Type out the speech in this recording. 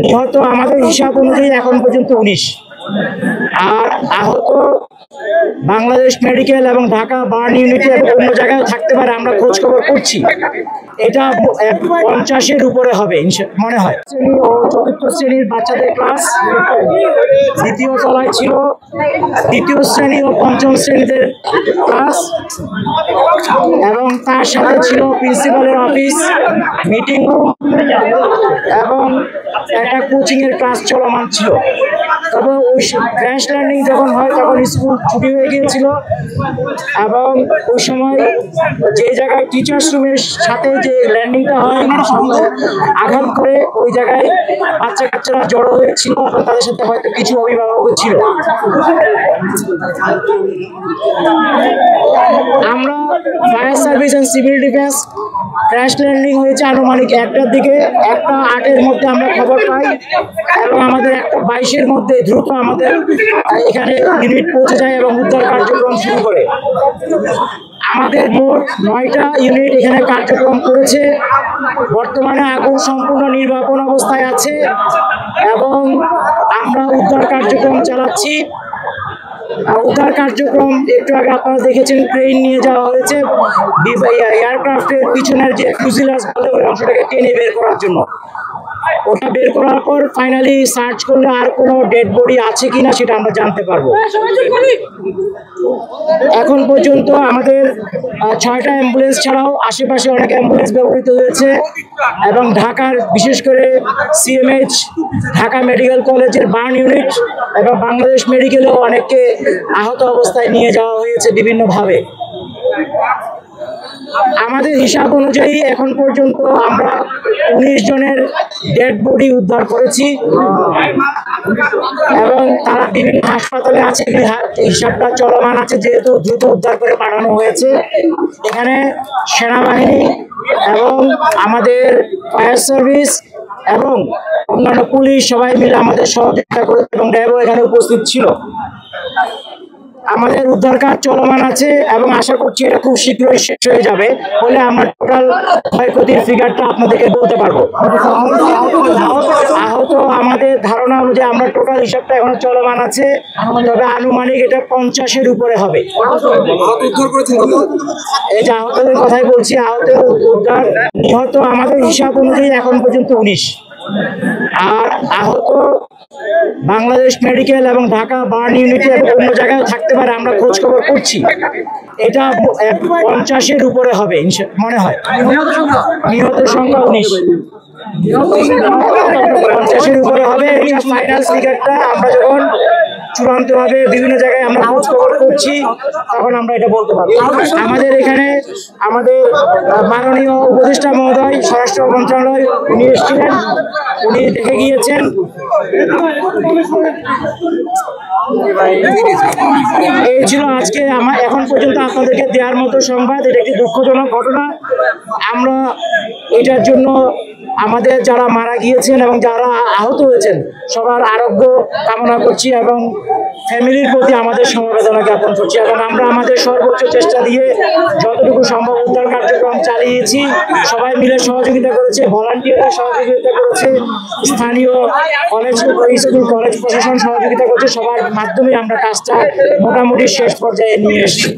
নিহত আমাদের হিসাব অনুযায়ী এখন পর্যন্ত 19, আর আহত বাংলাদেশ মেডিকেল এবং ঢাকা বার্ন ইউনিটে অন্য জায়গায় থাকতে পারে, আমরা খোঁজ খবর করছি। এটা 50-এর উপরে হবে মনে হয়। শ্রেণী ও চতুর্থ শ্রেণীর বাচ্চাদের ক্লাস দ্বিতীয় তলায় ছিল, দ্বিতীয় শ্রেণী ও পঞ্চম শ্রেণীদের ক্লাস, এবং তার সাথে ছিল প্রিন্সিপালের অফিস, মিটিং রুম এবং একটা কোচিংয়ের ক্লাস চলমান ছিল। তবে ওই ক্র্যাশ ল্যান্ডিং যখন হয় তখন স্কুল ছুটি হয়ে গিয়েছিল, এবং ওই সময় যে জায়গায় টিচার্স রুমের সাথে যে ল্যান্ডিংটা হয় আঘাত করে ওই জায়গায় বাচ্চা কাচ্চারা জড়ো হয়েছিল, তাদের সাথে হয়তো কিছু অভিভাবকও ছিল। আমরা fire service and civil defence crash landing হয়েছে আনুমানিক 1টার দিকে, 1:08-এর মধ্যে আমরা খবর পাই, এবং আমাদের 1:22-এর মধ্যে দ্রুত আমাদের এখানে ইউনিট পৌঁছে যায় এবং উদ্ধার কার্যক্রম শুরু করে। আমাদের মোট 9টা ইউনিট এখানে কার্যক্রম করেছে। বর্তমানে আগুন সম্পূর্ণ নির্বাপন অবস্থায় আছে এবং আমরা উদ্ধার কার্যক্রম চালাচ্ছি। উদ্ধার কার্যক্রম একটু আগে আপনারা দেখেছেন, ক্রেন নিয়ে যাওয়া হয়েছে এয়ারক্রাফটের পিছনের যে ফিউজেলাজ বলে ওই অংশটাকে টেনে বের করার জন্য। ওটা বের করার পর ফাইনালি সার্চ করলে আর কোনো ডেড বডি আছে কিনা সেটা আমরা জানতে পারবো। এখন পর্যন্ত আমাদের 6টা অ্যাম্বুলেন্স ছাড়াও আশেপাশে অনেক অ্যাম্বুলেন্স ব্যবহৃত হয়েছে, এবং ঢাকার বিশেষ করে সিএমএইচ ঢাকা মেডিকেল কলেজের বার্ন ইউনিট এবং বাংলাদেশ মেডিকেলেও অনেককে আহত অবস্থায় নিয়ে যাওয়া হয়েছে বিভিন্নভাবে। আমাদের হিসাব অনুযায়ী এখন পর্যন্ত আমরা 19 জনের ডেড বডি উদ্ধার করেছি, এবং তারা বিভিন্ন হাসপাতালে আছে, হিসাবটা চলমান আছে যেহেতু দ্রুত উদ্ধার করে পাঠানো হয়েছে। এখানে সেনাবাহিনী এবং আমাদের ফায়ার সার্ভিস এবং অন্যান্য পুলিশ সবাই মিলে আমাদের সহযোগিতা করেছে, এবং র্যাবও এখানে উপস্থিত ছিল। আমাদের উদ্ধার কাজ চলমান আছে এবং আশা করছি এটা খুব শীঘ্রই শেষ হয়ে যাবে, বলে আমরা টোটাল ক্ষয়ক্ষতির ফিগারটা আপনাদেরকে বলতে পারবো। আহত আমাদের ধারণা অনুযায়ী আমরা টোটাল হিসাবটা এখন চলমান আছে, তবে আনুমানিক এটা 50-এর উপরে হবে। এই যে আহতদের কথাই বলছি, আহতের উদ্ধার নিহত আমাদের হিসাব অনুযায়ী এখন পর্যন্ত 19, আর আহত বাংলাদেশ মেডিকেল এবং ঢাকা বার্ন ইউনিটে অন্য জায়গায় থাকতে পারে, আমরা খোঁজ খবর করছি। এটা 50-এর উপরে হবে মনে হয়। নিহতের সংখ্যা 19, 50-এর উপরে হবে। এটা ফাইনাল ফিগারটা আমরা যখন চূড়ান্তভাবে বিভিন্ন জায়গায় আমরা খোঁজ খবর করছি তখন আমরা এটা বলতে পারবো। আমাদের এখানে আমাদের মাননীয় উপদেষ্টা মহোদয় স্বরাষ্ট্র মন্ত্রণালয় উনি এসেছিলেন, উনি দেখে গিয়েছেন। এই ছিল আজকে আমার এখন পর্যন্ত আপনাদেরকে দেওয়ার মতো সংবাদ। এটা একটি দুঃখজনক ঘটনা। আমরা এটার জন্য আমাদের যারা মারা গিয়েছেন এবং যারা আহত হয়েছেন সবার আরোগ্য কামনা করছি, এবং ফ্যামিলির প্রতি আমাদের সমবেদনা জ্ঞাপন করছি, এবং আমরা আমাদের সর্বোচ্চ চেষ্টা দিয়ে যতটুকু সম্ভব উদ্ধার কার্যক্রম চালিয়েছি। সবাই মিলে সহযোগিতা করেছে, ভলান্টিয়াররা সহযোগিতা করেছে, স্থানীয় কলেজ স্কুল কলেজ প্রশাসন সহযোগিতা করছে। সবার মাধ্যমে আমরা কাজটা মোটামুটি শেষ পর্যায়ে নিয়ে এসেছি।